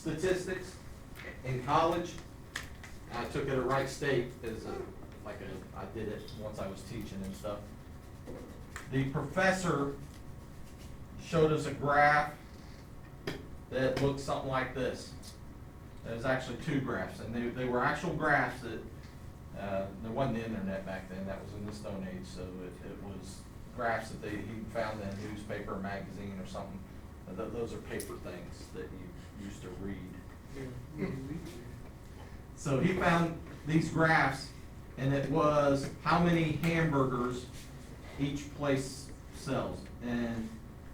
statistics in college. I took it at Wright State as I did it once I was teaching and stuff. The professor showed us a graph that looked something like this. There was actually two graphs, and they were actual graphs that, there wasn't the internet back then, that was in the Stone Age, so it was graphs that he found in a newspaper or magazine or something. Those are paper things that you used to read. So he found these graphs, and it was how many hamburgers each place sells. And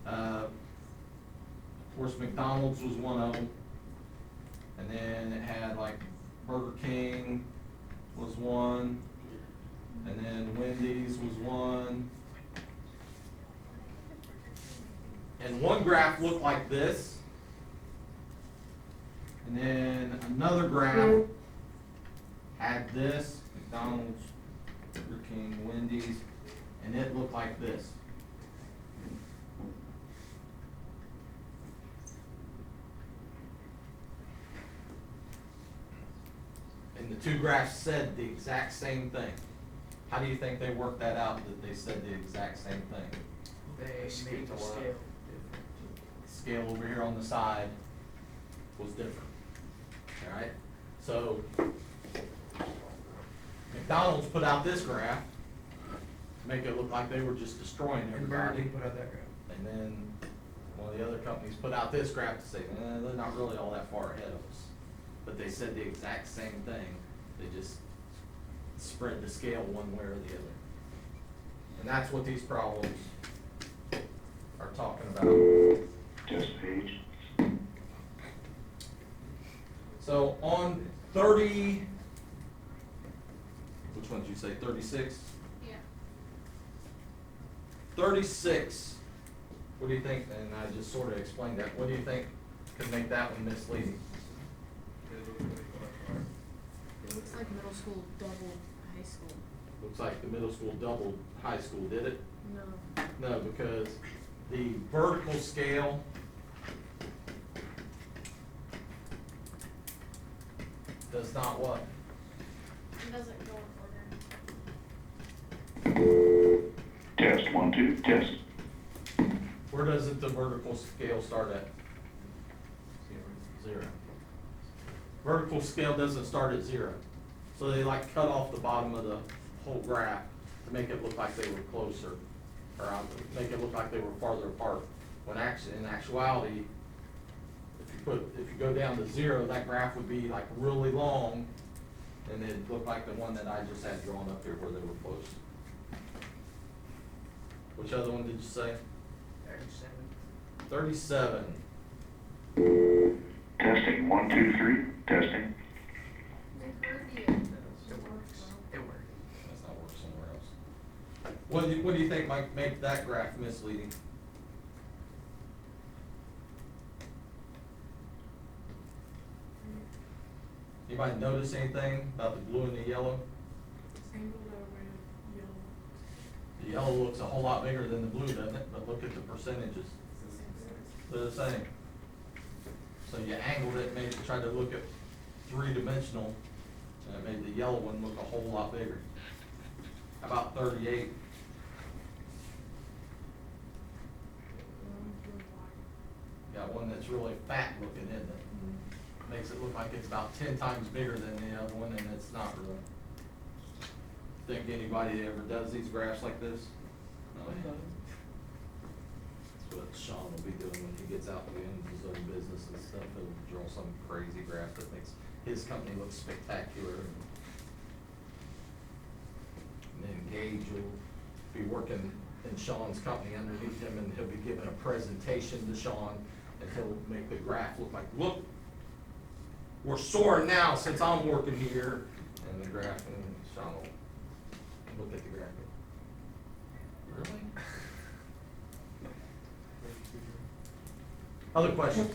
of course, McDonald's was one of them. And then it had like Burger King was one. And then Wendy's was one. And one graph looked like this. And then another graph had this, McDonald's, Burger King, Wendy's, and it looked like this. And the two graphs said the exact same thing. How do you think they worked that out, that they said the exact same thing? They made the scale. Scale over here on the side was different. All right? So McDonald's put out this graph to make it look like they were just destroying And Burger everybody. King put out that graph. And then one of the other companies put out this graph to say, they're not really all that far ahead of us. But they said the exact same thing. They just spread the scale one way or the other. And that's what these problems are talking about. Test page. So on 30, which one did you say, 36? Yeah. 36, what do you think, and I just sort of explained that, what do you think could make that one misleading? It looks like middle school double high school. Looks like the middle school doubled high school, did it? No. No, because the vertical scale does not what? It doesn't go in order. Test 1, 2, test. Where does it, the vertical scale start at? Zero. Vertical scale doesn't start at zero. So they like cut off the bottom of the whole graph to make it look like they were closer, or make it look like they were farther apart. When actually, in actuality, if you go down to zero, that graph would be like really long, and it'd look like the one that I just had drawn up here where they were close. Which other one did you say? 37. 37. Testing 1, 2, 3, testing. They heard you. It works. It works. That's not work somewhere else. What do you think might make that graph misleading? Anybody notice anything about the blue and the yellow? Angled over yellow. The yellow looks a whole lot bigger than the blue, doesn't it? But look at the percentages. They're the same. So you angled it, made it, tried to look at three-dimensional, and it made the yellow one look a whole lot bigger. How about 38? Got one that's really fat looking, isn't it? Makes it look like it's about 10 times bigger than the other one, and it's not really. Think anybody ever does these graphs like this? No. That's what Sean will be doing when he gets out and into his own business and stuff. He'll draw some crazy graph that makes his company look spectacular. And then Gage will be working in Sean's company underneath him, and he'll be giving a presentation to Sean, and he'll make the graph look like, look, we're soaring now since I'm working here. And the graph, and Sean will look at the graph. Really? Other questions?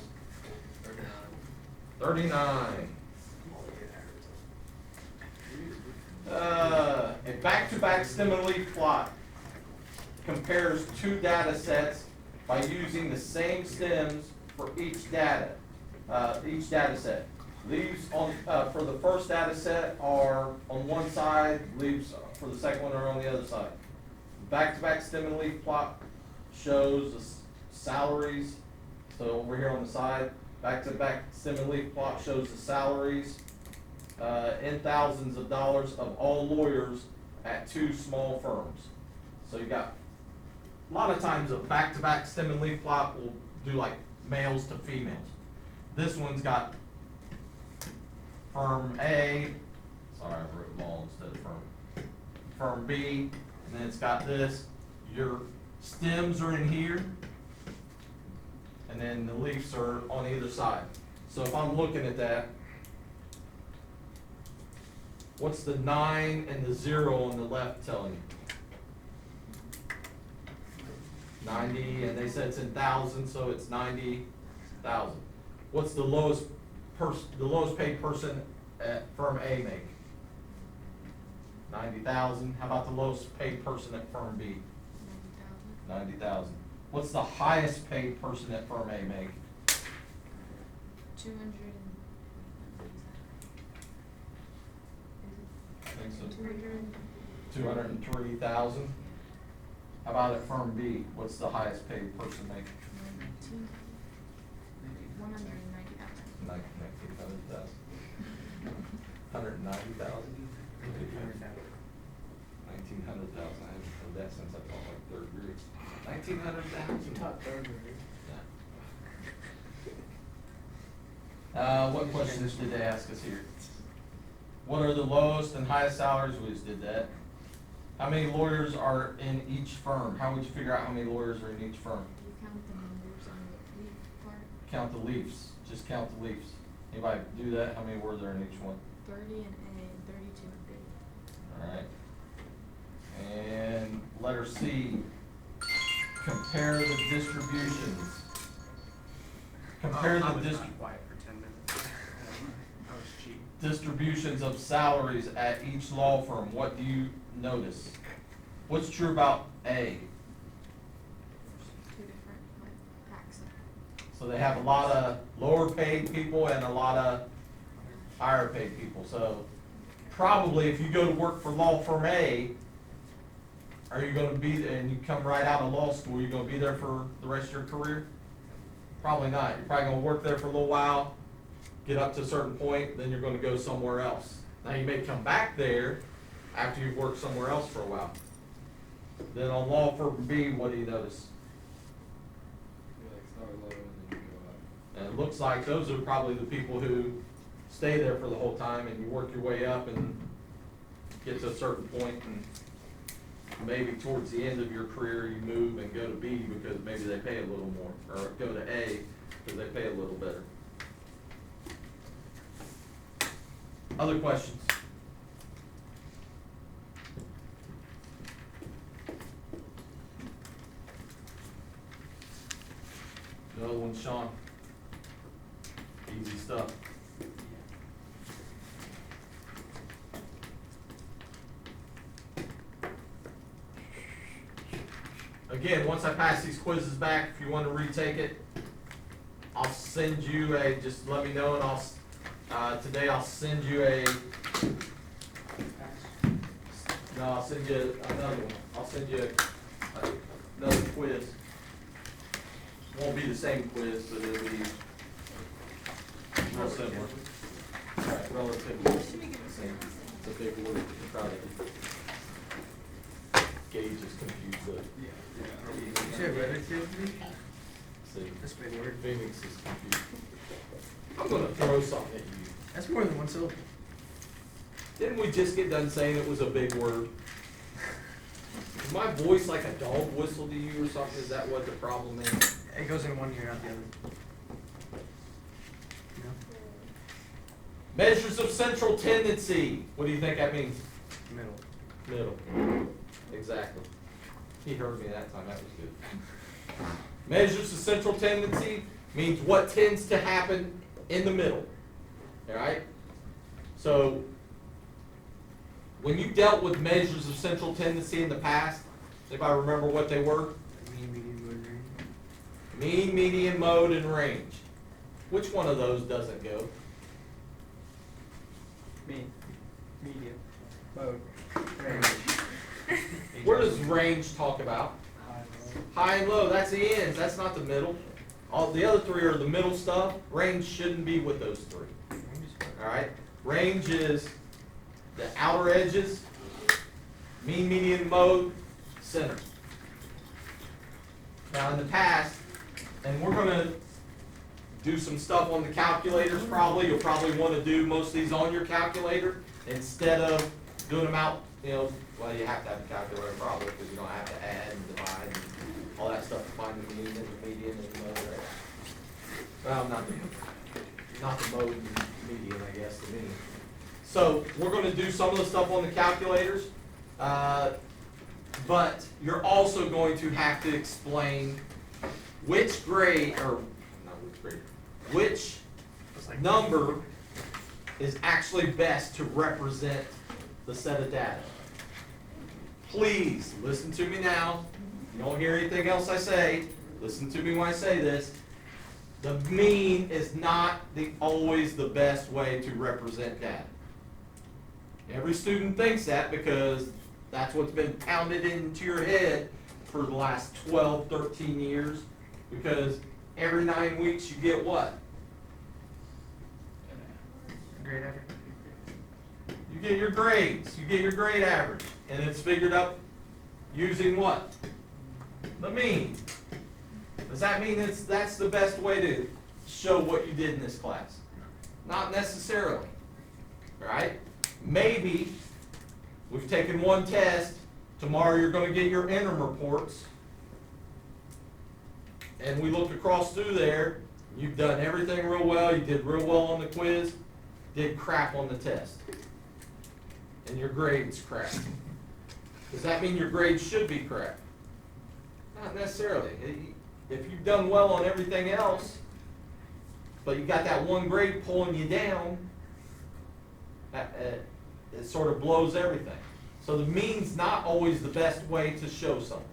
39. A back-to-back stem and leaf plot compares two data sets by using the same stems for each data. each data set. Leaves on, for the first data set are on one side, leaves for the second one are on the other side. Back-to-back stem and leaf plot shows the salaries, so over here on the side, back-to-back stem and leaf plot shows the salaries in thousands of dollars of all lawyers at two small firms. So you got, a lot of times a back-to-back stem and leaf plot will do like males to females. This one's got firm A, sorry, I wrote law instead of firm B, and then it's got this, your stems are in here, and then the leaves are on either side. So if I'm looking at that, what's the 9 and the 0 on the left telling you? 90, and they said it's in thousands, so it's 90,000. What's the lowest paid person at firm A make? 90,000. How about the lowest paid person at firm B? 90,000. What's the highest paid person at firm A make? 200 I think so. 200. 203,000. How about at firm B? What's the highest paid person make? 190,000. 19,000. 190,000. 1900,000. I haven't heard that since I taught like third grade. 1900,000. Taught third grade. What questions did they ask us here? What are the lowest and highest salaries? We just did that. How many lawyers are in each firm? How would you figure out how many lawyers are in each firm? Do you count the numbers on the leaf part? Count the leaves. Just count the leaves. Anybody do that? How many were there in each one? 30 in A and 32 in B. Alright. And letter C, compare the distributions. Compare I the was not quiet for 10 minutes. I was cheating. distributions of salaries at each law firm. What do you notice? What's true about A? Two different like packs of. So they have a lot of lower paid people and a lot of higher paid people. So probably if you go to work for law firm A, are you gonna be, and you come right out of law school, you gonna be there for the rest of your career? Probably not. You're probably gonna work there for a little while, get up to a certain point, then you're gonna go somewhere else. Now you may come back there after you've worked somewhere else for a while. Then on law firm B, what do you notice? And it looks like those are probably the people who stay there for the whole time, and you work your way up and get to a certain point, and maybe towards the end of your career you move and go to B because maybe they pay a little more, or go to A because they pay a little better. Other questions? The other one, Sean. Easy stuff. Again, once I pass these quizzes back, if you want to retake it, I'll send you a, just let me know, and today I'll send you I'll send you another one. I'll send you another quiz. Won't be the same quiz, but it'll be real similar. Right, relatively the same. It's a big word to try to gauge is confused, but. You said relatively? See, That's a big word. Phoenix is confused. I'm gonna throw something at you. That's more than one syllable. Didn't we just get done saying it was a big word? Is my voice like a dog whistle to you or something? Is that what the problem is? It goes in one ear, out the other. No? Measures of central tendency. What do you think that means? Middle. Middle. Exactly. He heard me that time. That was good. Measures of central tendency means what tends to happen in the middle. All right? So, when you dealt with measures of central tendency in the past, anybody remember what they were? Mean, median, mode, range. Mean, median, mode, and range. Which one of those doesn't go? Medium. Mode. Range. Where does range talk about? High and low, that's the ends, that's not the middle. All the other three are the middle stuff. Range shouldn't be with those three. Alright? Range is the outer edges, mean, median, mode, center. Now in the past, and we're gonna do some stuff on the calculators probably. You'll probably want to do most of these on your calculator instead of doing them out, well, you have to have a calculator probably because you don't have to add and divide and all that stuff to find the mean and the median and the mode, right? Well, not the mode and median, I guess, the mean. So we're going to do some of the stuff on the calculators, but you're also going to have to explain which grade, or not which grade, which number is actually best to represent the set of data. Please, listen to me now. If you don't hear anything else I say, listen to me when I say this. The mean is not always the best way to represent data. Every student thinks that because that's what's been pounded into your head for the last 12, 13 years. Because every 9 weeks you get what? Grade average. You get your grades. You get your grade average. And it's figured up using what? The mean. Does that mean that's the best way to show what you did in this class? Not necessarily. Right? Maybe we've taken one test. Tomorrow you're going to get your interim reports. And we look across through there. You've done everything real well. You did real well on the quiz. Did crap on the test. And your grade's crap. Does that mean your grade should be crap? Not necessarily. If you've done well on everything else, but you got that one grade pulling you down, it sort of blows everything. So the mean's not always the best way to show something.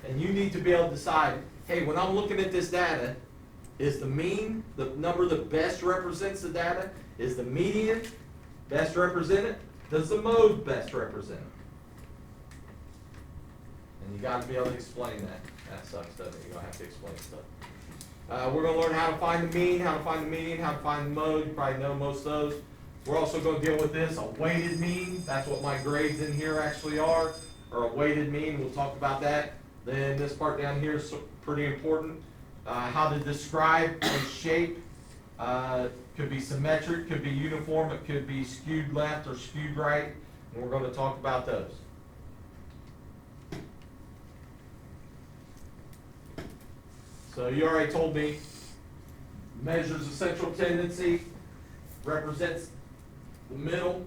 And you need to be able to decide, hey, when I'm looking at this data, is the mean the number that best represents the data? Is the median best represented? Does the mode best represent it? And you got to be able to explain that. That sucks, doesn't it? You're going to have to explain stuff. We're going to learn how to find the mean, how to find the median, how to find the mode. You probably know most of those. We're also going to deal with this, a weighted mean. That's what my grades in here actually are, or a weighted mean. We'll talk about that. Then this part down here is pretty important. How to describe a shape. Could be symmetric, could be uniform, it could be skewed left or skewed right. And we're going to talk about those. So you already told me measures of central tendency, represents the middle,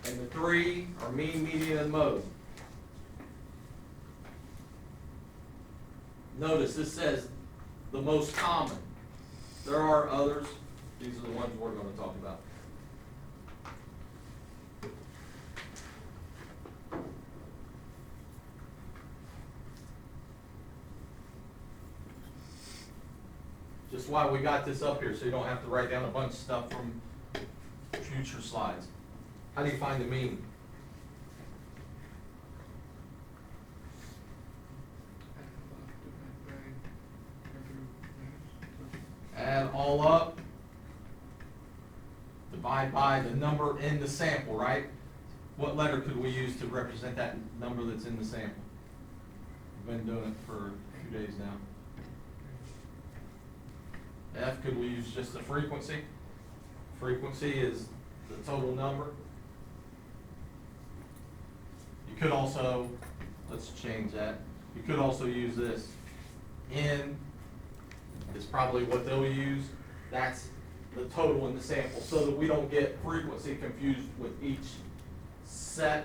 and the three are mean, median, and mode. Notice this says the most common. There are others. These are the ones we're going to talk about. Just why we got this up here, so you don't have to write down a bunch of stuff from future slides. How do you find the mean? Add all up, divide by the number in the sample, right? What letter could we use to represent that number that's in the sample? We've been doing it for a few days now. F, could we use just the frequency? Frequency is the total number. You could also, let's change that. You could also use this. N is probably what they'll use. That's the total in the sample, so that we don't get frequency confused with each set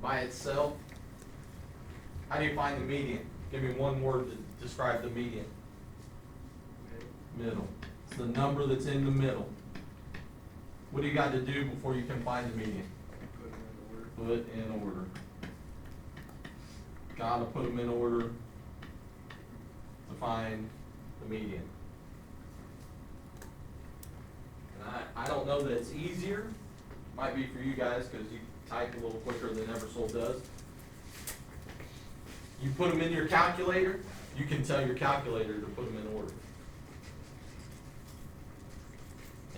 by itself. How do you find the median? Give me one word to describe the median. Middle. It's the number that's in the middle. What do you got to do before you can find the median? Put in order. Gotta put them in order to find the median. And I don't know that it's easier, might be for you guys, cause you type a little quicker than Ebersole does. You put them in your calculator, you can tell your calculator to put them in order.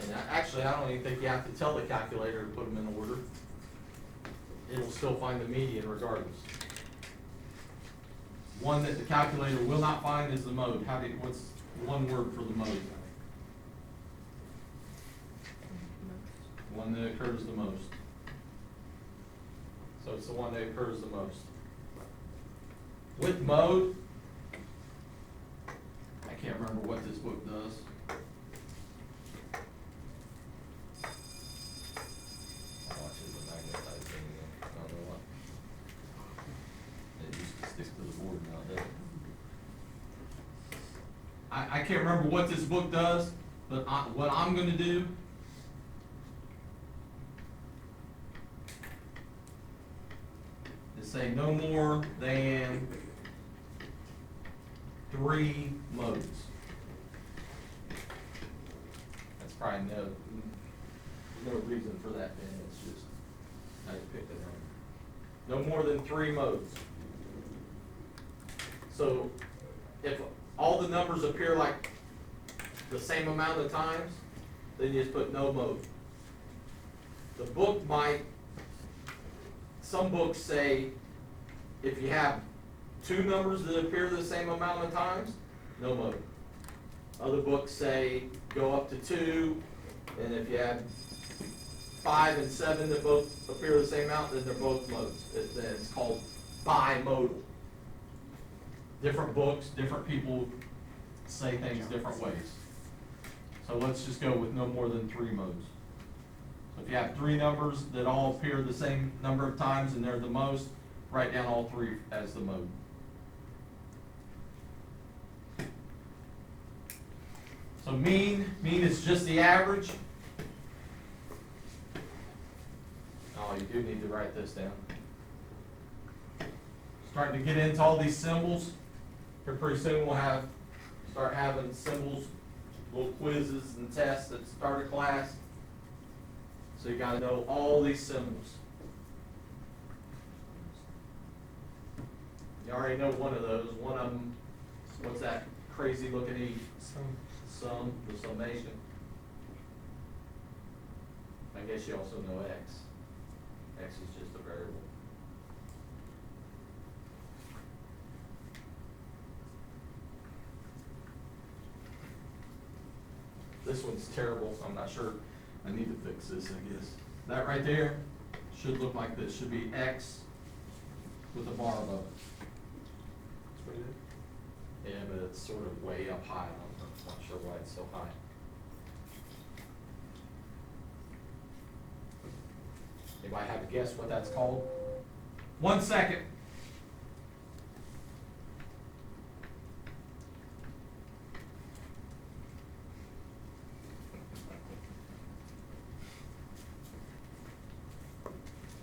And actually, I don't even think you have to tell the calculator to put them in order. It'll still find the median regardless. One that the calculator will not find is the mode. What's one word for the mode? One that occurs the most. So it's the one that occurs the most. With mode, I can't remember what this book does. I'll watch it with magnetized thing again. I don't know what. It used to stick to the board now, doesn't it? I can't remember what this book does, but what I'm gonna do is say no more than 3 modes. That's probably no reason for that, Ben, it's just, I just picked it up. No more than 3 modes. So, if all the numbers appear like the same amount of times, then you just put no mode. The book some books say if you have 2 numbers that appear the same amount of times, no mode. Other books say go up to 2, and if you have 5 and 7 that both appear the same amount, then they're both modes. It's called bimodal. Different books, different people say things different ways. So let's just go with no more than 3 modes. So if you have 3 numbers that all appear the same number of times and they're the most, write down all 3 as the mode. So mean is just the average. Oh, you do need to write this down. Starting to get into all these symbols. Here pretty soon we'll start having symbols, little quizzes and tests at the start of class. So you gotta know all these symbols. You already know one of those. One of them, what's that crazy looking E? Sum, the summation. I guess you also know X. X is just a variable. This one's terrible, so I'm not sure. I need to fix this, I guess. That right there should look like this. Should be X with a bar above it. That's what it is. Yeah, but it's sort of way up high. I'm not sure why it's so high. Anybody have a guess what that's called? 1 second.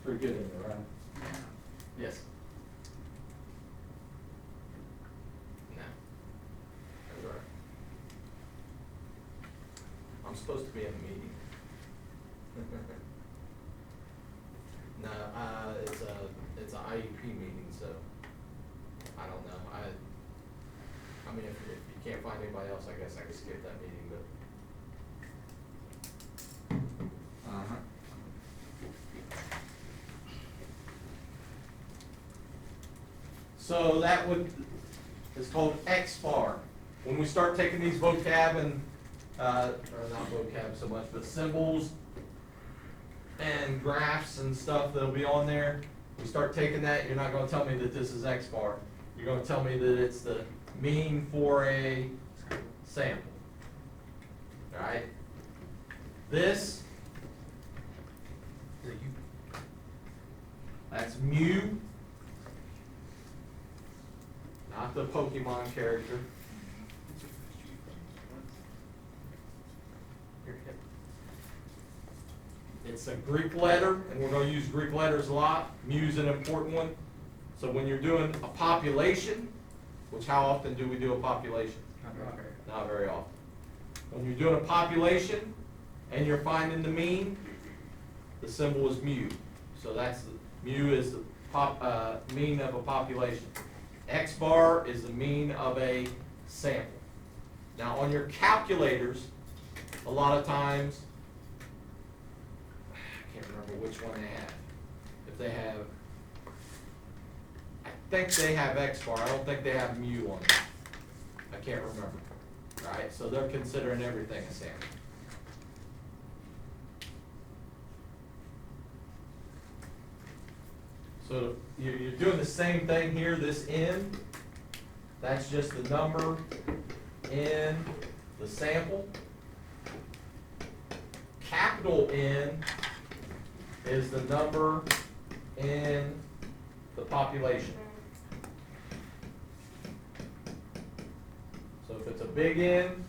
Pretty good in there, right? Yes. No. That's all right. I'm supposed to be in a meeting. No, it's a IEP meeting, so I don't know. I mean, if you can't find anybody else, I guess I could skip that meeting, but. Uh-huh. So it's called X bar. When we start taking these vocab and, or not vocab so much, but symbols and graphs and stuff that'll be on there, we start taking that, you're not gonna tell me that this is X bar. You're gonna tell me that it's the mean for a sample. Alright? This, that's mu. Not the Pokemon character. It's a Greek letter, and we're going to use Greek letters a lot. Mu's an important one. So when you're doing a population, which how often do we do a population? Not very. Not very often. When you're doing a population and you're finding the mean, the symbol is mu. So that's, mu is the mean of a population. X bar is the mean of a sample. Now on your calculators, a lot of times, I can't remember which one they have. If they have, I think they have X bar, I don't think they have mu on it. I can't remember, right? So they're considering everything a sample. So you're doing the same thing here, this N, that's just the number in the sample. Capital N is the number in the population. So if it's a big N,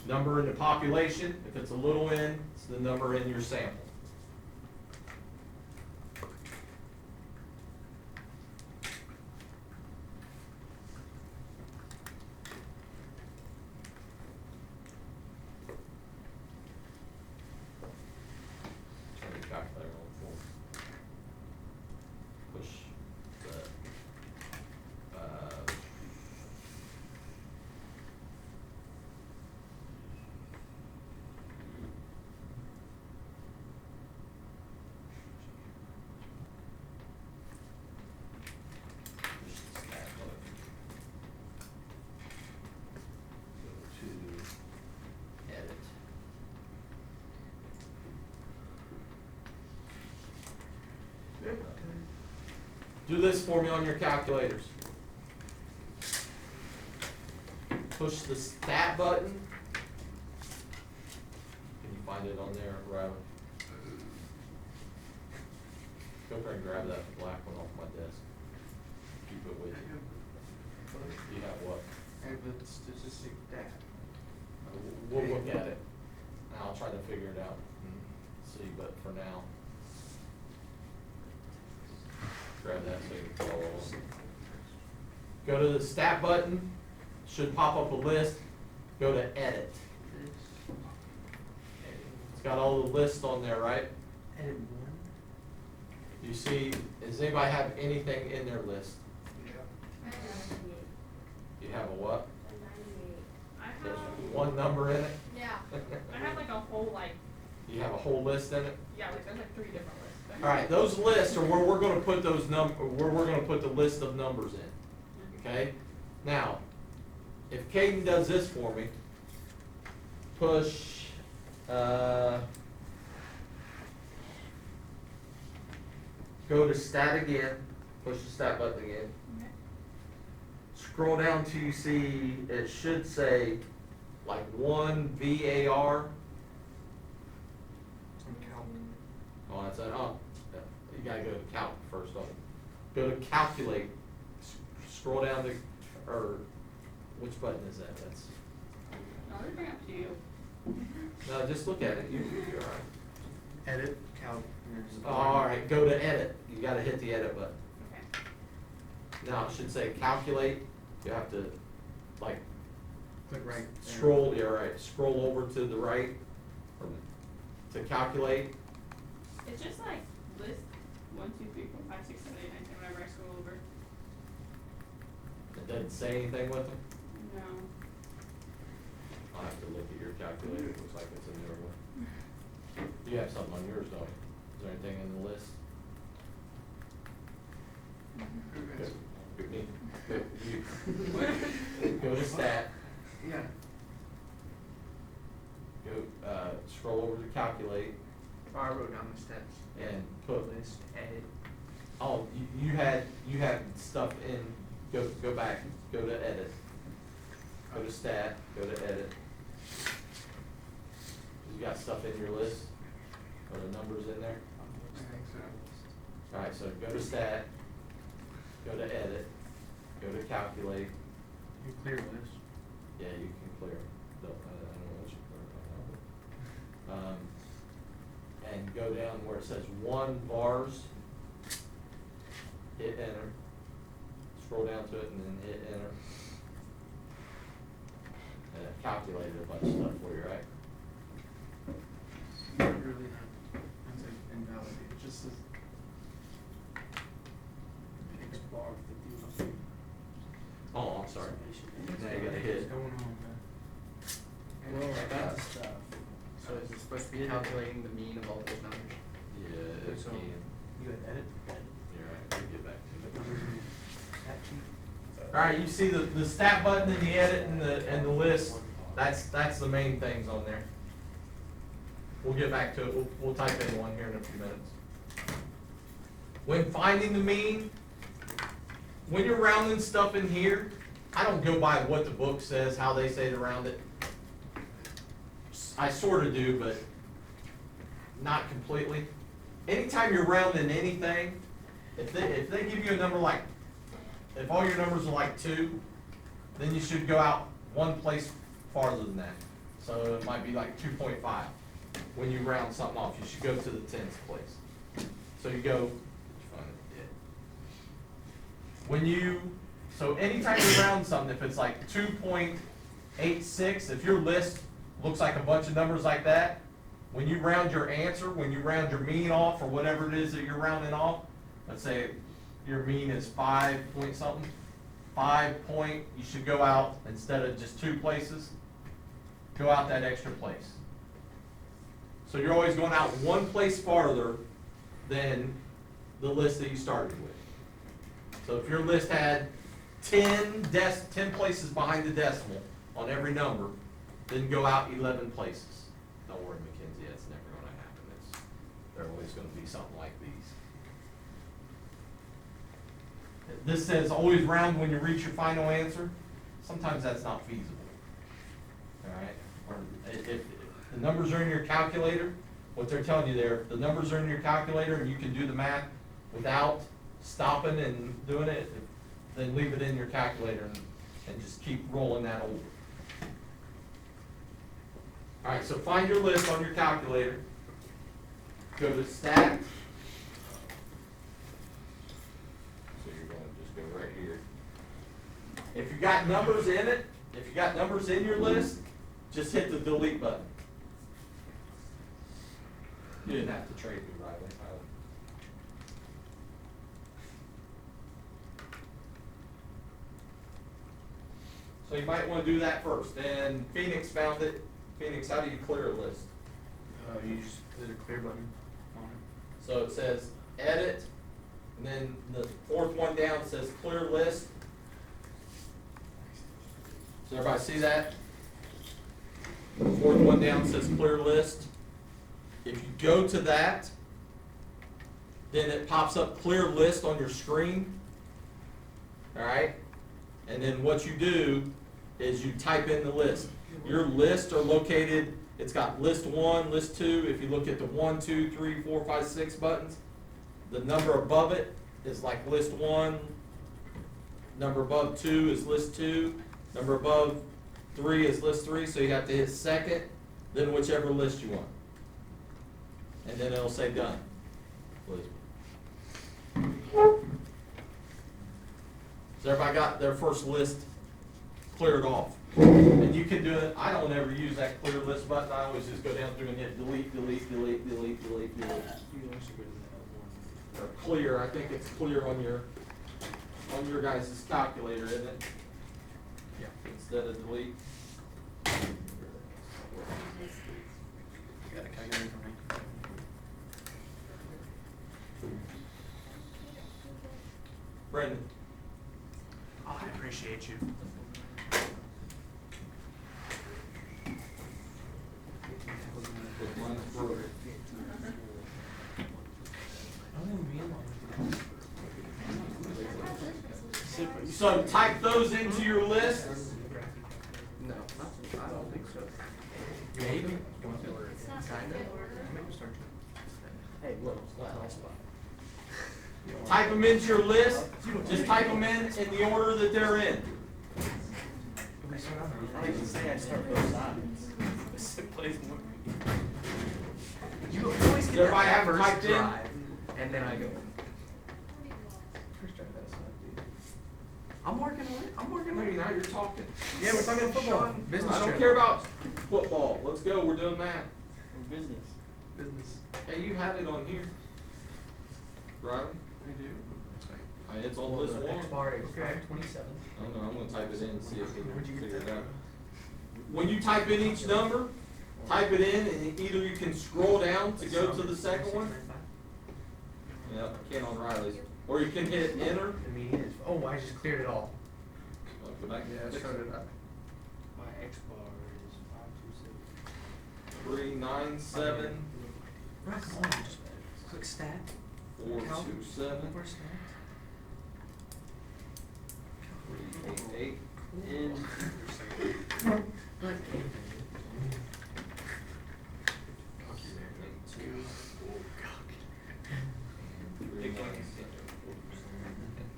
number in the population. If it's a little n, it's the number in your sample. Turn the calculator on for me. Push the push this tab button. Go to edit. Do this for me on your calculators. Push the stat button. Can you find it on there, Riley? Go over and grab that black one off my desk. Keep it with you. You have what? Statistic data. We'll look at it. And I'll try to figure it out and see, but for now. Grab that so you can follow along. Go to the stat button, should pop up a list, go to edit. It's got all the lists on there, right? Edit one? You see, does anybody have anything in their list? I have 98. You have a what? A 98. I There's have, one number in it? yeah, I have like a whole You have a whole list in it? yeah, like there's like 3 different lists. All right, those lists are where we're gonna put those where we're gonna put the list of numbers in, okay? Now, if Caden does this for me, push, go to stat again, push the stat button again. Okay. Scroll down till you see, it should say like 1 VAR. Oh, that's it. Oh, you gotta go to calc first, don't you? Go to calculate. Scroll down to, or which button is that? That's, No, everything up to you. no, just look at it. You're all right. Edit, calc. and there's a Oh, all right, go to edit. You gotta hit the edit button. Okay. Now it should say calculate. You have to like Click right there. scroll. Yeah, right. Scroll over to the right or to calculate. It's just like list 1, 2, 3, 4, 5, 6, 7, 8, 9, 10 whenever I scroll over. It doesn't say anything with them. No. I'll have to look at your calculator. It looks like it's a newer one. You have something on yours, don't you? Is there anything in the list? Good, me. Good, you. Go to stat, Yeah. go, scroll over to calculate, Oh, I wrote down the steps. and put, List, edit. oh, you had stuff in, go back, go to edit. Go to stat, go to edit. You got stuff in your list? Are the numbers in there? I think so. Alright, so go to stat, go to edit, go to calculate. You clear list. Yeah, you can clear them. I don't know what you clear right now. And go down where it says 1 bars, hit enter. Scroll down to it and then hit enter. calculated a bunch of stuff for you, right? Really not, that's like invalid, it just says. X bar 51. Oh, I'm sorry. Now you gotta hit. What's going on, man? Well, I got the stuff. So is it supposed to be calculating the mean of all those numbers? Yeah, it So, can. You had edit? You're right, we'll get back to it. That sheet? Alright, you see the stat button and the edit and the list, that's the main things on there. We'll get back to it, we'll type in one here in a few minutes. When finding the mean, when you're rounding stuff in here, I don't go by what the book says, how they say to round it. I sorta do, but not completely. Anytime you're rounding anything, if they give you a number like, if all your numbers are like 2, then you should go out one place farther than that. So it might be like 2.5. When you round something off, you should go to the tens place. So you go, so anytime you round something, if it's like 2.86, if your list looks like a bunch of numbers like that, when you round your answer, when you round your mean off or whatever it is that you're rounding off, let's say your mean is 5 point something, 5 point, you should go out, instead of just 2 places, go out that extra place. So you're always going out one place farther than the list that you started with. So if your list had 10 places behind the decimal on every number, then go out 11 places. Don't worry, Mackenzie, that's never gonna happen. They're always gonna be something like these. This says always round when you reach your final answer. Sometimes that's not feasible. Alright? Or if the numbers are in your calculator, what they're telling you there, the numbers are in your calculator and you can do the math without stopping and doing it, then leave it in your calculator and just keep rolling that over. Alright, so find your list on your calculator. Go to stat. So you're going to just go right here. If you got numbers in it, if you got numbers in your list, just hit the delete button. You didn't have to trade me, Riley. So you might want to do that first. And Phoenix found it. Phoenix, how do you clear a list? You just hit a clear button on it. So it says edit, and then the fourth one down says clear list. Does everybody see that? The fourth one down says clear list. If you go to that, then it pops up clear list on your screen. Alright? And then what you do is you type in the list. Your lists are located, it's got list 1, list 2. If you look at the 1, 2, 3, 4, 5, 6 buttons, the number above it is like list 1, number above 2 is list 2, number above 3 is list 3, so you have to hit second, then whichever list you want. And then it'll say done. So everybody got their first list cleared off. And you can do it, I don't ever use that clear list button, I always just go down through and hit delete, delete, delete, delete, delete, delete. You also go to that one. Or clear, I think it's clear on your guys' calculator, isn't it? Yeah. Instead of delete. You got a calculator for me? Brendan. Oh, I appreciate you. So type those into your list. No, I don't think so. Maybe. Kinda. Hey, look, Type them into your list. Just type them in the order that they're in. I didn't say I'd start both sides. It plays more. You always get Everybody that have first typed in? drive, and then I go. I'm working on it. talking to me, now you're talking. Yeah, we're talking football. Sean, Business I don't trip. care about football, let's go, we're doing math. Or business. Business. Hey, you had it on here. Right? We do. It's on list one. Okay. 27. I don't know, I'm gonna type it in and see if we Where'd you can get figure it that? out. When you type in each number, type it in and either you can scroll down to go to the second one. Yep, I can on Riley's. Or you can hit enter. The meeting is, oh, I just cleared it all. Go back. Yeah, so did I. My X bar is 527. 397 Right, come on, just click stat. 427 Over stat. 388. In.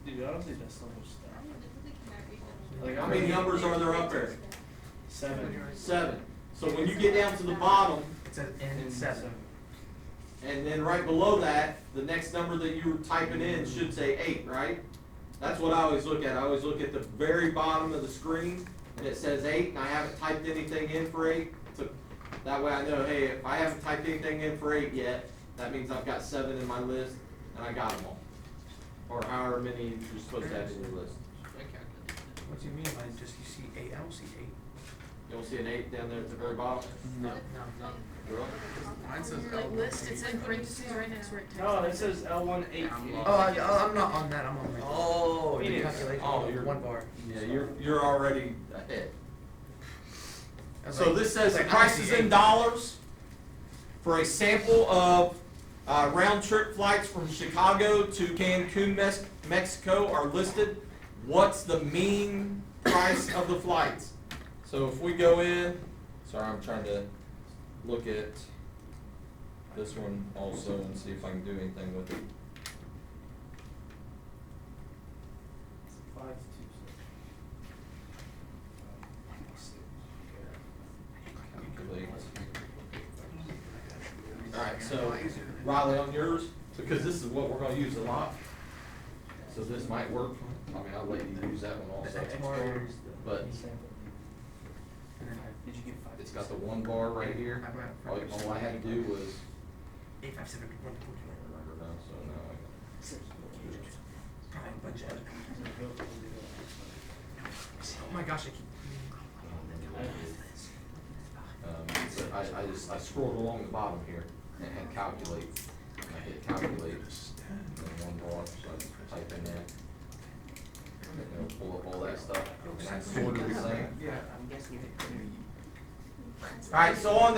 Dude, I don't think that's so much stuff. How many numbers are there up there? 7. 7. So when you get down to the bottom, It says N7. and then right below that, the next number that you were typing in should say 8, right? That's what I always look at. I always look at the very bottom of the screen, and it says 8, and I haven't typed anything in for 8. So that way I know, hey, if I haven't typed anything in for 8 yet, that means I've got 7 in my list, and I got them all. Or however many you're supposed to have in your list. What do you mean? I just, you see 8, I don't see 8. You don't see an 8 down there at the very bottom? No. No. Really? Mine says Like L1. list, it's in parentheses right next to it. No, it says L1 8. Oh, I'm not on that, I'm on like. Oh, the it is. calculation, Oh, you're- one bar. Yeah, you're already ahead. I was So like- this says I the was like, I don't prices see in 8. dollars for a sample of round trip flights from Chicago to Cancun, Mexico are listed. What's the mean price of the flights? So if we go in, sorry, I'm trying to look at this one also and see if I can do anything with it. 526. Calculate. Alright, so Riley, on yours, because this is what we're gonna use a lot, so this might work. I mean, I'll let you use that one also. But Did you get 5? it's got the one bar right here. All I had to do was 857. remember now, so now I Probably a bunch of. Oh my gosh, I keep. I scrolled along the bottom here and had calculate, and I hit calculate, and then one bar, so I just type in there. And it'll pull up all that stuff, and that's sort of the same. Yeah. Alright, so on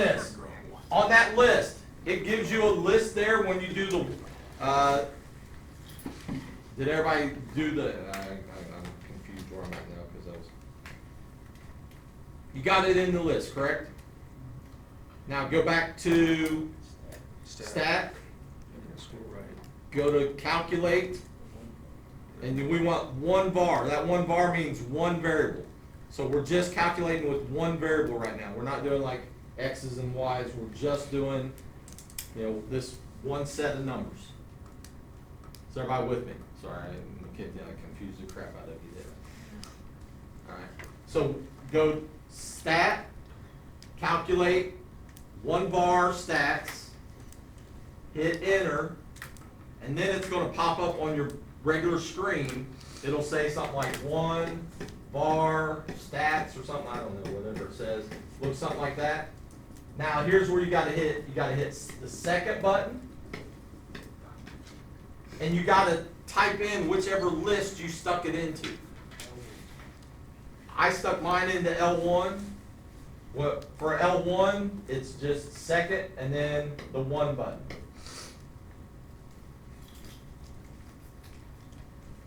that list, it gives you a list there when you do the, did everybody do the, I'm confused where I'm at now, cause I was. You got it in the list, correct? Now go back to stat, go to calculate, and we want one bar. That one bar means one variable. So we're just calculating with one variable right now. We're not doing like X's and Y's, we're just doing, this one set of numbers. Is everybody with me? Sorry, I confused the crap out of you there. Alright, so go stat, calculate, one bar stats, hit enter, and then it's gonna pop up on your regular screen. It'll say something like one bar stats or something, I don't know, whatever it says. Looks something like that. Now here's where you gotta hit the second button, and you gotta type in whichever list you stuck it into. I stuck mine into L1. What, for L1, it's just second and then the 1 button.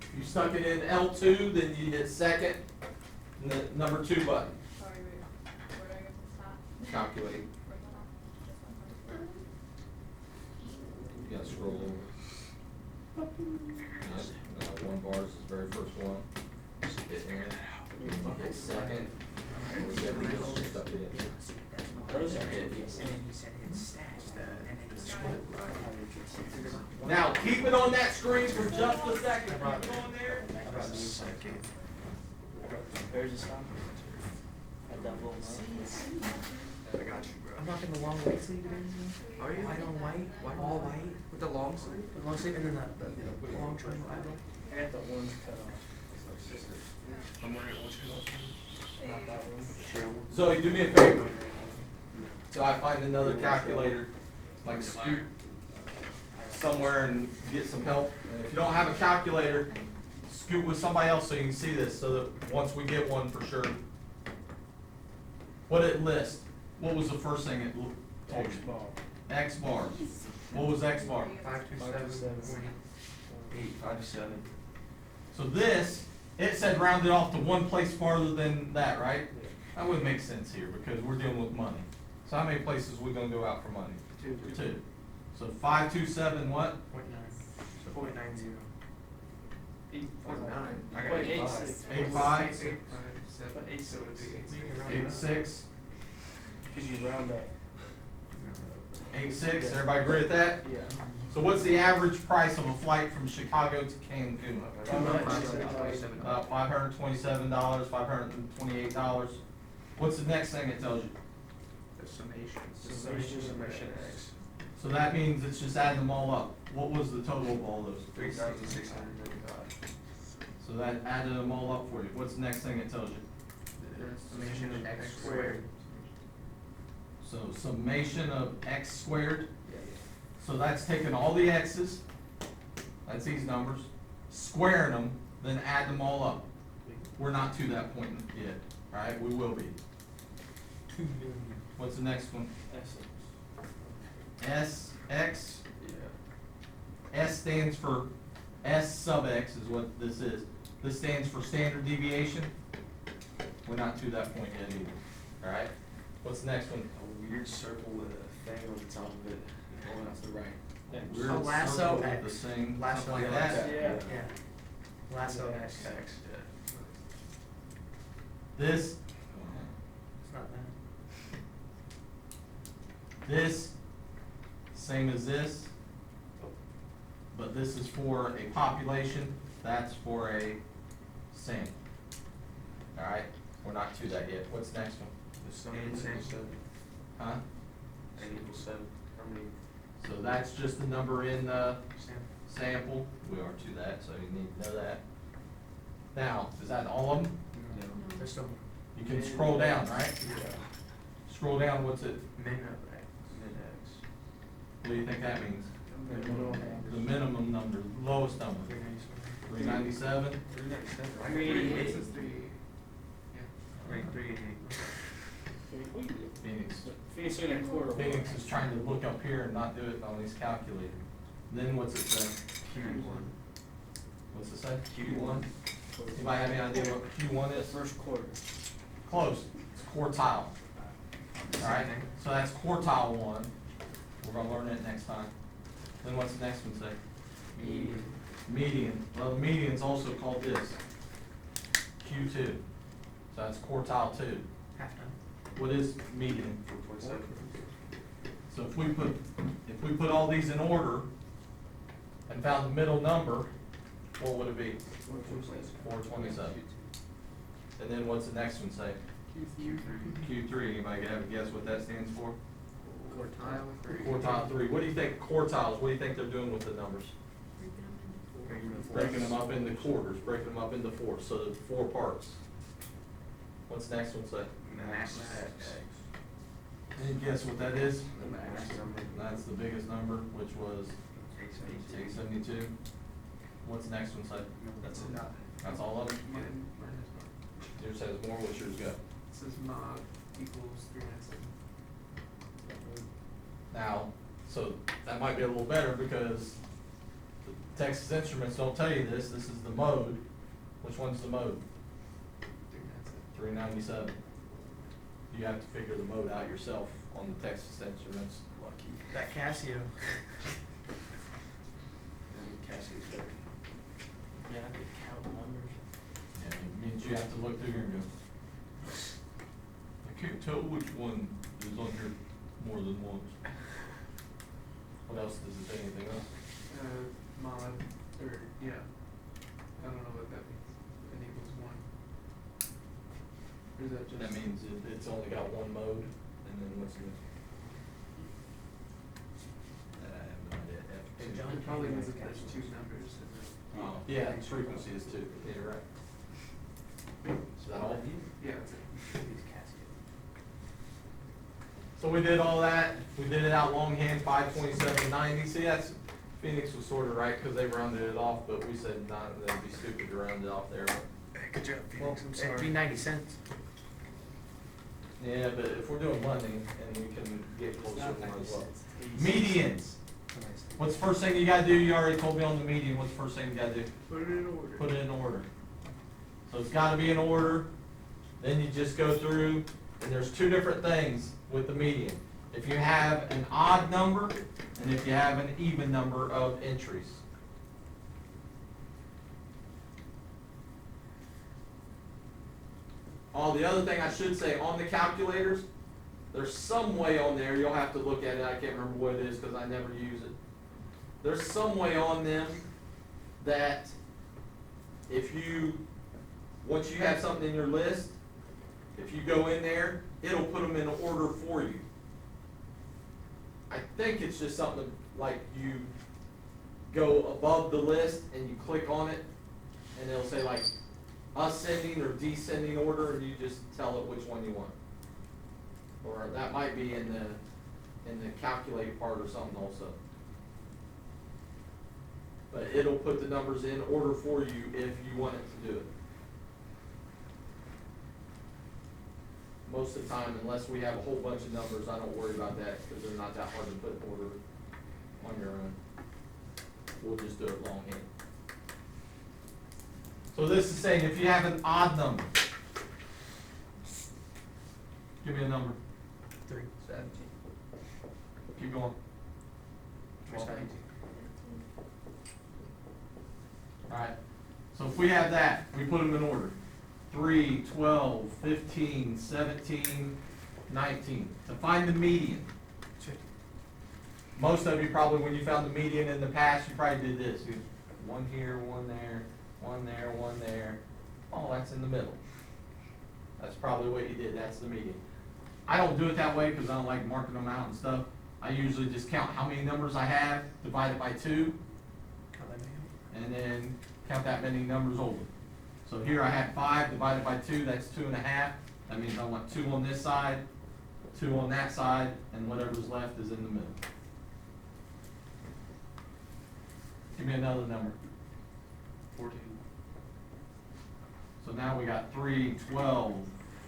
If you stuck it in L2, then you hit second and the number 2 button. Sorry, wait. Where do I go to stop? Calculate. Where's that at? You gotta scroll over. Yep, 1 bar is the very first one. Hit enter. Hit second. Whichever it is, you stuck it in. And then he said his stats, and then he scrolled. Now, keep it on that screen for just a second. Keep it on there. There's a stop. A double. I got you, bro. I'm rocking the long white sleeve today. Are you? White on white, all white, with the long sleeve. The long sleeve and then the long trim idol. I got the orange cut off. I'm wearing orange cut. Not that one. Zoe, do me a favor. So I find another calculator, like scoot somewhere and get some help. And if you don't have a calculator, scoot with somebody else so you can see this, so that once we get one for sure. What it lists? What was the first thing it told you? X bar. What was X bar? 857. So this, it said round it off to one place farther than that, right? That wouldn't make sense here because we're dealing with money. So how many places we gonna go out for money? Two. So 527 what? 0.90. 8.9. I got Wait, 85? 8.7. 86? Cause you round up. 86, everybody agree with that? Yeah. So what's the average price of a flight from Chicago to Cancun? How much? About $527, $528. What's the next thing it tells you? The summation. Summation X. So that means it's just adding them all up. What was the total of all those? 3,695. So that added them all up for you. What's the next thing it tells you? Summation of X squared. So summation of x squared. So that's taking all the x's, that's these numbers, squaring them, then add them all up. We're not to that point yet, right? We will be. What's the next one? S, x. S stands for, S sub x is what this is. This stands for standard deviation. We're not to that point yet either, alright? What's the next one? A weird circle with a thing on the top of it going out to the right. Weird A lasso circle with X. the thing, Lasso something like X. that. Yeah. Yeah. Lasso X. X, yeah. This, It's not that. this, same as this, but this is for a population, that's for a sample. Alright, we're not to that yet. What's the next one? The sum equals 7. Huh? N equals 7. How many? So that's just the number in the sample. We are to that, so you need to know that. Now, is that all of them? No. There's still. You can scroll down, right? Yeah. Scroll down, what's it? Min of X. Min X. What do you think that means? Minimum. The minimum number, lowest number. 397? 397. I mean, It says 3. Yeah. Right, 388. Phoenix. Phoenix in a quarter. Phoenix is trying to look up here and not do it on his calculator. Then what's it say? Q1. What's it say? Q1. Anybody have any idea what Q1 is? First quarter. Close. It's quartile. Alright, so that's quartile 1. We're gonna learn it next time. Then what's the next one say? Median. Median. Well, the median's also called this. Q2. So that's quartile 2. Halftime. What is median? 4.7. So if we put all these in order and found the middle number, what would it be? 427. And then what's the next one say? Q3. Anybody have a guess what that stands for? Quartile 3. What do you think quartiles, what do you think they're doing with the numbers? Breaking them up into quarters, breaking them up into fours, so there's 4 parts. What's the next one say? Max X. Any guess what that is? The max number. That's the biggest number, which was 872. 872. What's the next one say? That's it. That's all of them? Yours has more, what's yours got? Says mod equals 397. Now, so that might be a little better because the Texas Instruments don't tell you this. This is the mode. Which one's the mode? 397. You have to figure the mode out yourself on the Texas Instruments. Lucky. That Casio. Cassie's better. Yeah, I could count numbers. And it means you have to look through here and go, I can't tell which one is on here more than once. What else does it say? Anything else? Mod, or, yeah. I don't know what that means. N equals 1. Or is that just? That means it's only got one mode, and then what's the? I have no idea. And F2. John It probably Henry means that has there's two numbers and then. Oh, yeah, and frequency is two, yeah, you're right. Is that all? Yeah, that's it. His casket. So we did all that, we did it out longhand, 527.90. See, that's, Phoenix was sort of right, cause they rounded it off, but we said not, that'd be stupid to round it off there. Good job, Phoenix, I'm It'd be sorry. 90 cents. Yeah, but if we're doing money and we can get closer, Not we might as 90 well. cents, 80 Medians, what's the first thing you gotta do? You already told me on the median, what's the first thing you gotta do? Put it in order. Put it in order. So it's gotta be in order, then you just go through, and there's two different things with the median. If you have an odd number, and if you have an even number of entries. Oh, the other thing I should say, on the calculators, there's some way on there, you'll have to look at it, I can't remember what it is, cause I never use it. There's some way on them that if you, once you have something in your list, if you go in there, it'll put them in order for you. I think it's just something like you go above the list and you click on it, and it'll say like ascending or descending order, and you just tell it which one you want. Or that might be in the calculate part or something also. But it'll put the numbers in order for you if you want it to do it. Most of the time, unless we have a whole bunch of numbers, I don't worry about that, because they're not that hard to put in order on your own. We'll just do it longhand. So this is saying if you have an odd number, give me a number. 3. 17. Keep going. 17. Alright, so if we have that, we put them in order. 3, 12, 15, 17, 19. To find the median. Most of you probably, when you found the median in the past, you probably did this. You, one here, one there, one there, one there. Oh, that's in the middle. That's probably what you did, that's the median. I don't do it that way because I don't like marking them out and stuff. I usually just count how many numbers I have, divide it by 2, and then count that many numbers over. So here I had 5 divided by 2, that's 2.5. That means I want 2 on this side, 2 on that side, and whatever's left is in the middle. Give me another number. 14. So now we got 3, 12,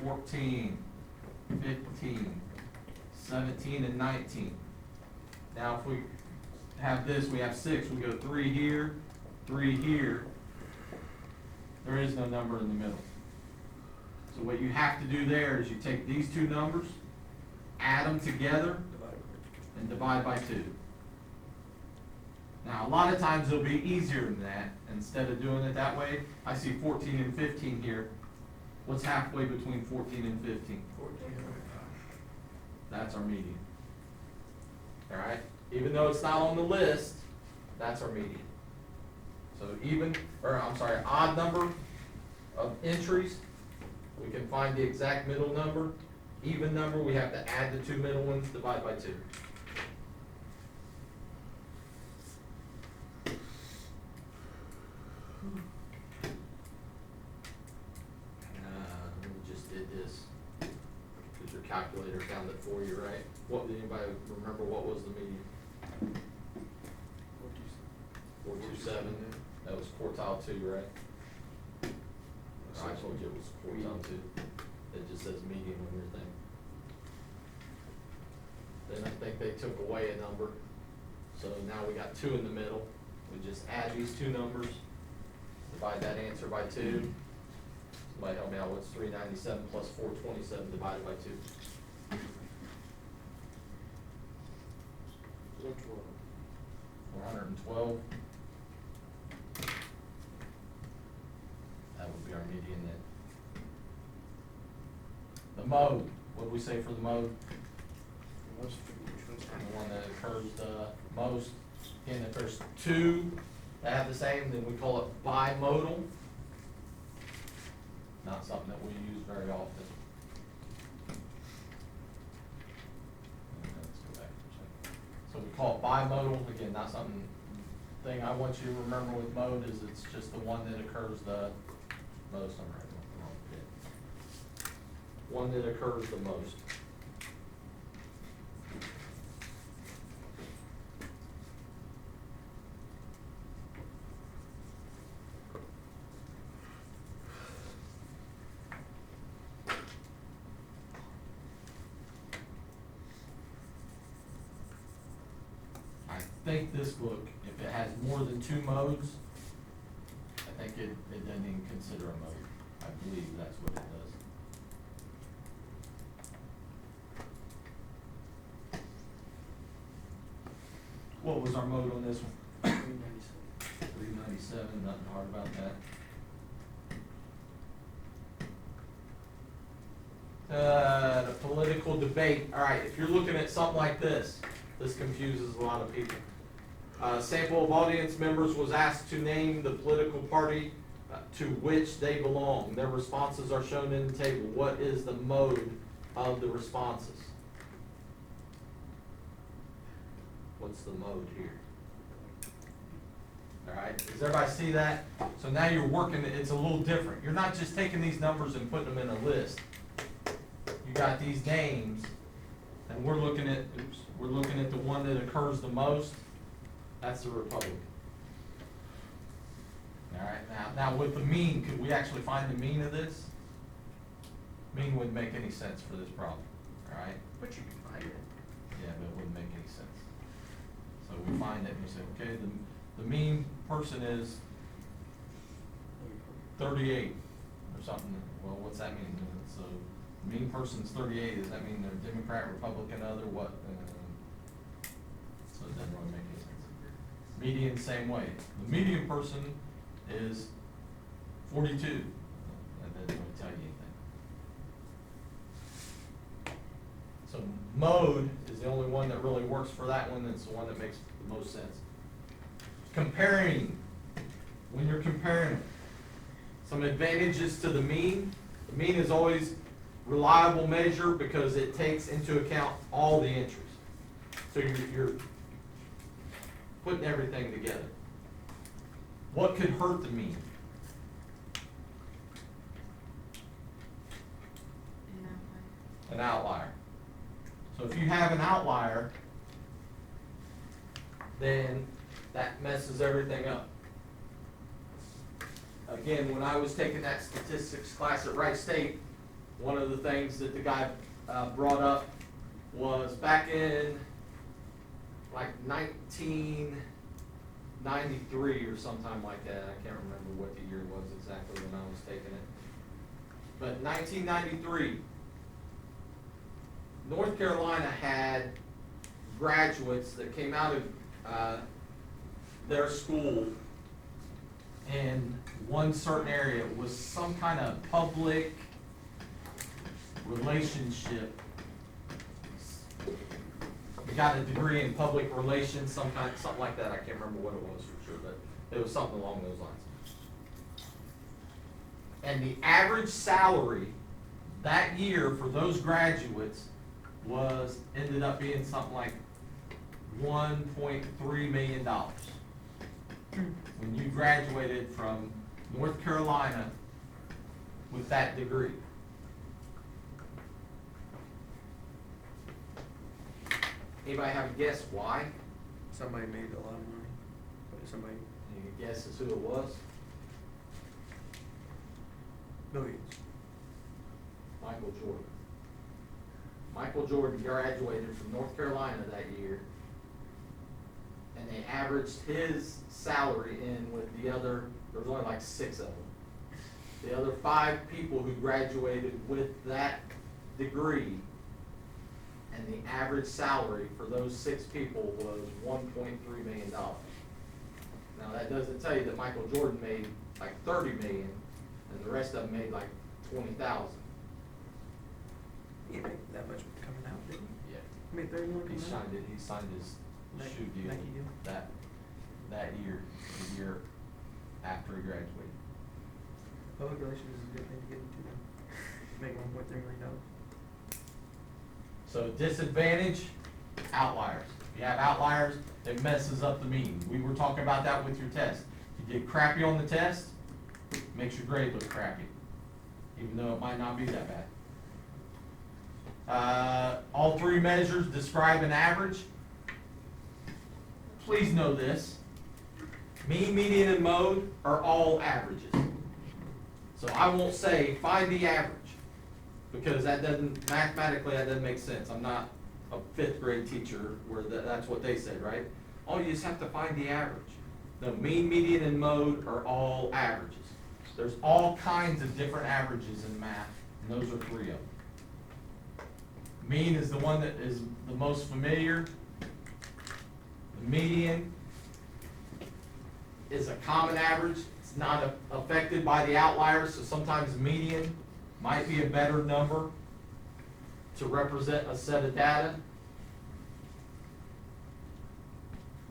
14, 15, 17, and 19. Now if we have this, we have 6, we go 3 here, 3 here. There is no number in the middle. So what you have to do there is you take these two numbers, add them together, and divide by 2. Now, a lot of times it'll be easier than that. Instead of doing it that way, I see 14 and 15 here. What's halfway between 14 and 15? 14. That's our median. Alright? Even though it's not on the list, that's our median. So odd number of entries, we can find the exact middle number. Even number, we have to add the 2 middle ones, divide by 2. We just did this, because your calculator found it for you, right? What, did anybody remember what was the median? 427, that was quartile 2, right? I told you it was quartile 2, it just says median on your thing. Then I think they took away a number, so now we got 2 in the middle. We just add these 2 numbers, divide that answer by 2. Somebody help me out, what's 397 plus 427 divided by 2? 412. That would be our median then. The mode, what did we say for the mode? The one that occurs the most. Again, if there's 2 that have the same, then we call it bimodal. Not something that we use very often. call it bimodal, again, not something, thing I want you to remember with mode is it's just the one that occurs the most, I'm right, wrong bit. One that occurs the most. I think this book, if it has more than 2 modes, I think it doesn't even consider a mode. I believe that's what it does. What was our mode on this one? 397, nothing hard about that. The political debate, all right, if you're looking at something like this confuses a lot of people. Sample of audience members was asked to name the political party to which they belong. Their responses are shown in the table. What is the mode of the responses? What's the mode here? All right, does everybody see that? So now you're working, it's a little different. You're not just taking these numbers and putting them in a list. You got these names, and we're looking at the one that occurs the most. That's the Republican. All right, now with the mean, could we actually find the mean of this? Mean wouldn't make any sense for this problem, all right? But you can find it. Yeah, but it wouldn't make any sense. So we find it and we say, okay, the mean person is 38 or something. Well, what's that mean? So mean person's 38, does that mean they're Democrat, Republican, other, what? So it doesn't really make any sense. Median, same way. The median person is 42. That doesn't really tell you anything. So mode is the only one that really works for that one. It's the one that makes the most sense. Comparing, when you're comparing, some advantages to the mean. The mean is always reliable measure because it takes into account all the entries. So you're putting everything together. What could hurt the mean? An outlier. So if you have an outlier, then that messes everything up. Again, when I was taking that statistics class at Wright State, one of the things that the guy brought up was back in like 1993 or sometime like that. I can't remember what the year was exactly when I was taking it. But 1993, North Carolina had graduates that came out of their school in one certain area. It was some kind of public relationship. You got a degree in public relations, something like that. I can't remember what it was for sure, but it was something along those lines. And the average salary that year for those graduates ended up being something like $1.3 million. When you graduated from North Carolina with that degree. Anybody have a guess why? Somebody made a lot of money. Somebody, Any guesses who it was? millions. Michael Jordan. Michael Jordan graduated from North Carolina that year, and they averaged his salary in with the other, there was only like 6 of them. The other 5 people who graduated with that degree, and the average salary for those 6 people was $1.3 million. Now that doesn't tell you that Michael Jordan made like $30 million, and the rest of them made like $20,000. He made that much coming out, didn't he? Yeah. He made 30 more He coming out. signed his Nike- shoe deal Nike deal? that year, the year after he graduated. Public relations is a good thing to get into. Make $1.3 million. So disadvantage, outliers. If you have outliers, it messes up the mean. We were talking about that with your test. If you get crappy on the test, makes your grade look crappy, even though it might not be that bad. All three measures describe an average. Please know this. Mean, median, and mode are all averages. So I won't say find the average, because that doesn't, mathematically, that doesn't make sense. I'm not a fifth grade teacher where that's what they said, right? Oh, you just have to find the average. No, mean, median, and mode are all averages. There's all kinds of different averages in math, and those are three of them. Mean is the one that is the most familiar. The median is a common average. It's not affected by the outliers, so sometimes the median might be a better number to represent a set of data.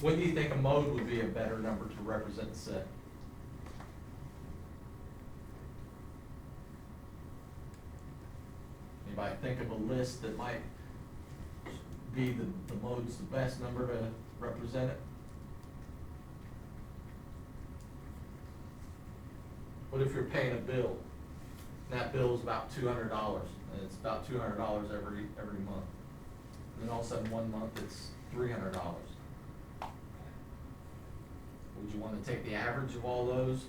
When do you think a mode would be a better number to represent the set? Anybody think of a list that might be the mode's the best number to represent it? What if you're paying a bill, and that bill is about $200, and it's about $200 every month, and then all of a sudden one month it's $300? Would you want to take the average of all those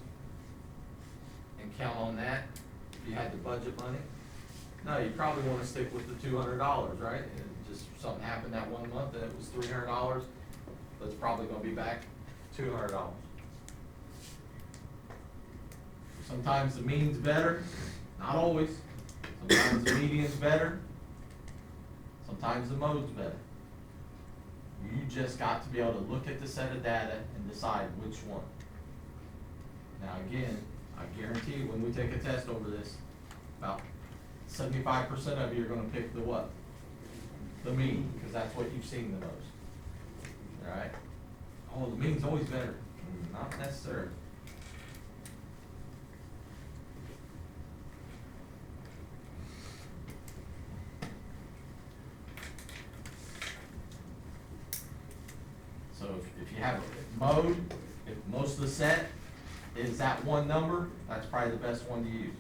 and count on that if you had the budget money? No, you probably want to stick with the $200, right? And just something happened that one month and it was $300, that's probably going to be back $200. Sometimes the mean's better, not always. Sometimes the median's better, sometimes the mode's better. You just got to be able to look at the set of data and decide which one. Now again, I guarantee you when we take a test over this, about 75% of you are going to pick the what? The mean, because that's what you've seen the most. All right? Oh, the mean's always better. Not necessarily. So if you have a mode, if most of the set is that one number, that's probably the best one to use.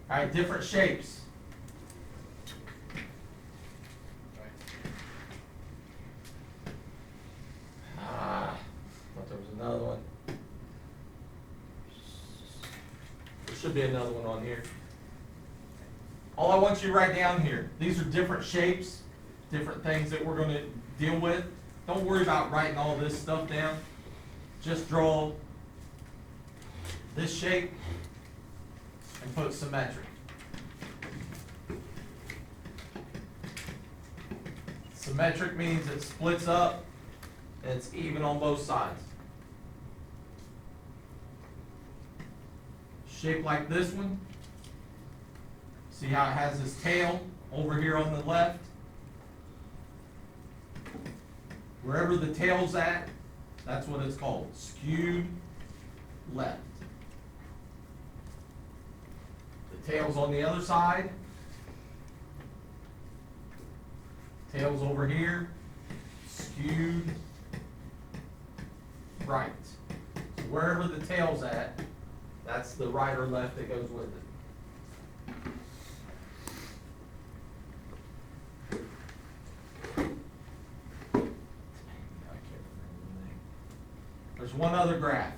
All right, different shapes. Thought there was another one. There should be another one on here. All I want you to write down here, these are different shapes, different things that we're going to deal with. Don't worry about writing all this stuff down. Just draw this shape and put symmetric. Symmetric means it splits up and it's even on both sides. Shape like this one. See how it has this tail over here on the left? Wherever the tail's at, that's what it's called, skewed left. The tail's on the other side. Tail's over here, skewed right. So wherever the tail's at, that's the right or left that goes with it. There's one other graph.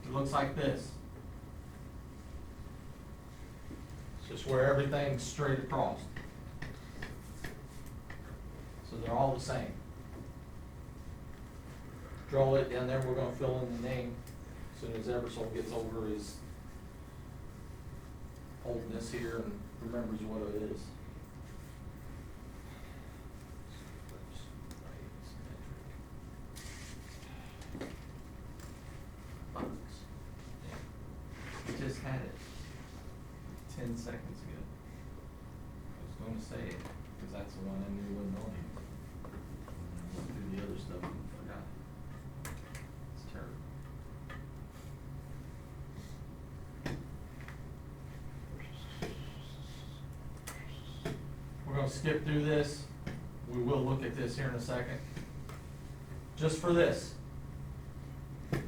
It looks like this. It's just where everything's straight across. So they're all the same. Draw it down there. We're going to fill in the name as soon as Ebersole gets over his oldness here and remembers what it is. We just had it 10 seconds ago. I was going to say it because that's the one I knew wasn't on here. I went through the other stuff and forgot. gonna skip through this. We will look at this here in a second. Just for this.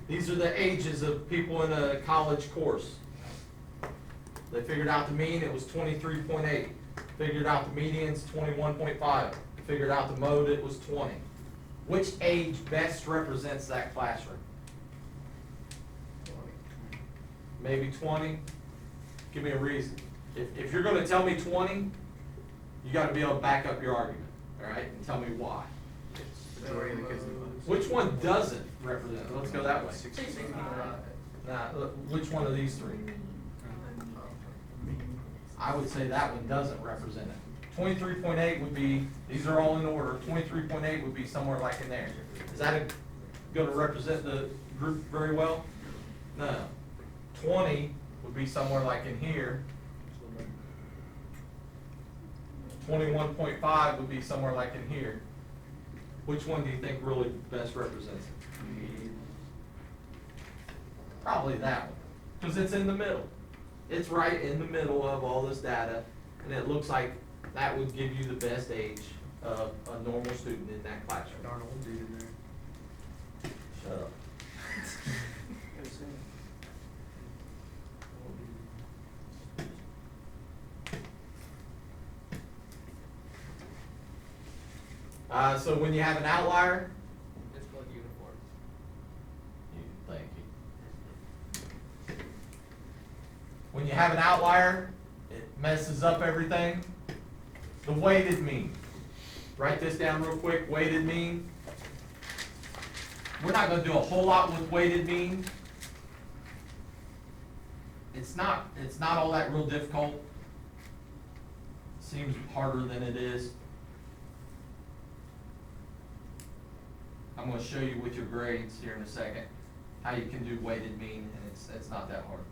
These are the ages of people in a college course. They figured out the mean, it was 23.8. Figured out the medians, 21.5. Figured out the mode, it was 20. Which age best represents that classroom? Maybe 20? Give me a reason. If you're gonna tell me 20, you gotta be able to back up your argument, all right? And tell me why. Majority of the kids in the class. Which one doesn't represent? Let's go that way. 65. Now, look, which one of these three? I would say that one doesn't represent it. 23.8 would be, these are all in order, 23.8 would be somewhere like in there. Is that gonna represent the group very well? No. 20 would be somewhere like in here. 21.5 would be somewhere like in here. Which one do you think really best represents it? Probably that one, because it's in the middle. It's right in the middle of all this data, and it looks like that would give you the best age of a normal student in that classroom. Darn old dude in there. Shut up. So when you have an outlier, It's called uniform. thank you. When you have an outlier, it messes up everything. The weighted mean. Write this down real quick, weighted mean. We're not gonna do a whole lot with weighted mean. It's not all that real difficult. Seems harder than it is. I'm gonna show you with your grades here in a second, how you can do weighted mean, and it's not that hard.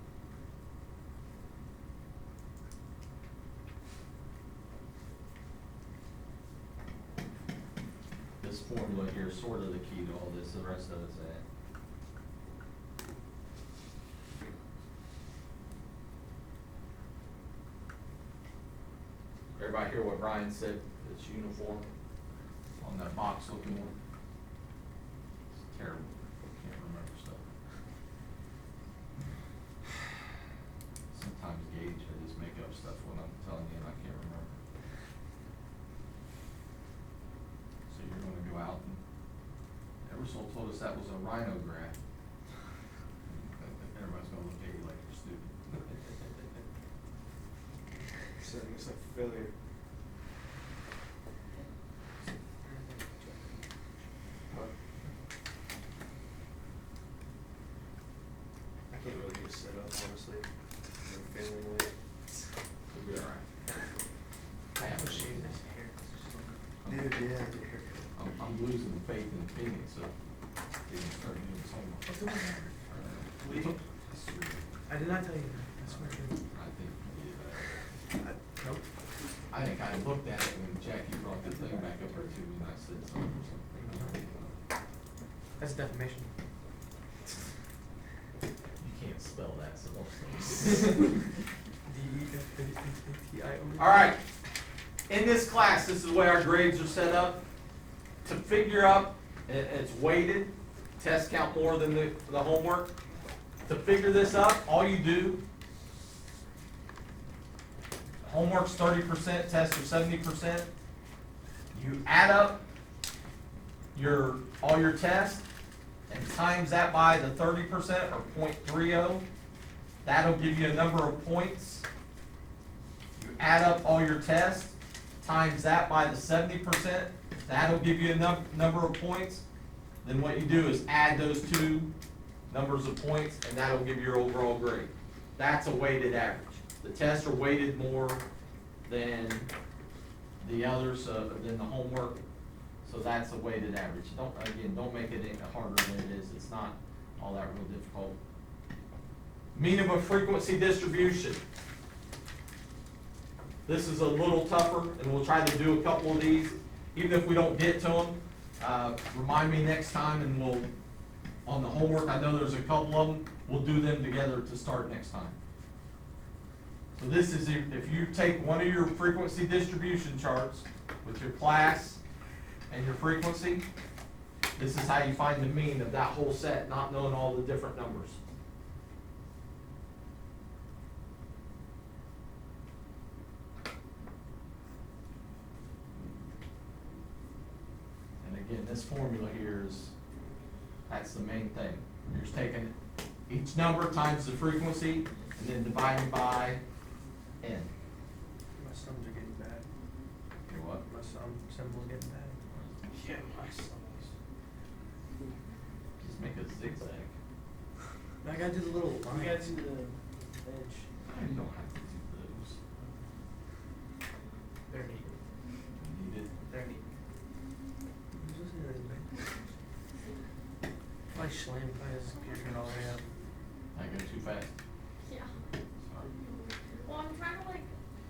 This formula here is sort of the key to all this, the rest of it's that. Everybody hear what Brian said, it's uniform on that box looking one? It's terrible, can't remember stuff. Sometimes Gage, I just make up stuff when I'm telling you and I can't remember. So you're gonna go out and, Ebersole told us that was a rhinograph. Everybody's gonna look at you like you're stupid. It's like failure. I can't really get set up, honestly. I'm failing late. We'll be alright. I have a shade this hair. Dude, yeah. I'm losing faith in Phoenix, so they can start doing something. I did not tell you that. I swear to you. Nope. I think I looked at it when Jackie brought the thing back up there to me and I said something or something. That's defamation. You can't spell that, so don't say it. D-E-F-A-T-I-O. All right, in this class, this is the way our grades are set up. To figure out, it's weighted, tests count more than the homework. To figure this up, all you do, homework's 30%, tests are 70%. You add up all your tests and times that by the 30% or 0.30. That'll give you a number of points. You add up all your tests, times that by the 70%. That'll give you a number of points. Then what you do is add those two numbers of points, and that'll give you your overall grade. That's a weighted average. The tests are weighted more than the others, than the homework, so that's a weighted average. Don't make it any harder than it is. It's not all that real difficult. Mean of a frequency distribution. This is a little tougher, and we'll try to do a couple of these. Even if we don't get to them, remind me next time, and we'll, on the homework, I know there's a couple of them, we'll do them together to start next time. So this is if you take one of your frequency distribution charts with your class and your frequency, this is how you find the mean of that whole set, not knowing all the different numbers. And again, this formula here that's the main thing. You're just taking each number times the frequency and then dividing by n. My sums are getting bad. Okay, what? My sum symbol's getting bad. Yeah, my sons. Just make a zigzag. I gotta do the little line. We gotta do the edge. You don't have to do those. They're needed. Needed. They're needed. Who's listening to this, man? If I slam by his computer and all the way up. I go too fast. Yeah. Sorry. Well, I'm trying to like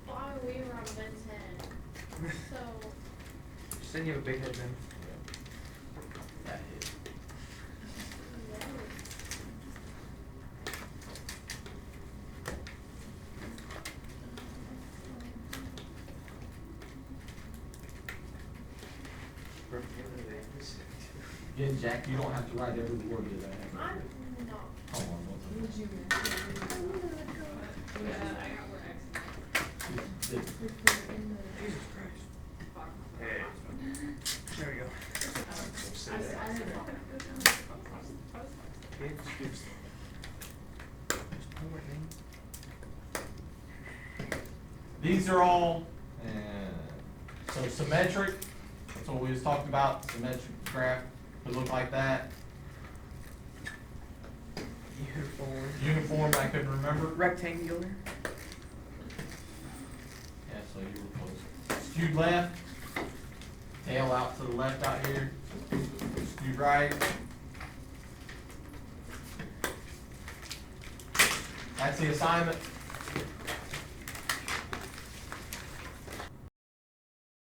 fly away around Ben 10. So, Just then you have a big head, man. That hit. Again, Jack, you don't have to write every word that I have. I'm not. Hold on, one Would second. you Yeah, I got where X. Did- Jesus Christ. Hey. There we go. Kids. Just one more thing. These are all, so symmetric, that's what we was talking about, symmetric graph could look like that. Uniform. Uniform, I couldn't remember. Rectangular. Yeah, so you were close. Skewed left, tail out to the left out here, skewed right. That's the assignment.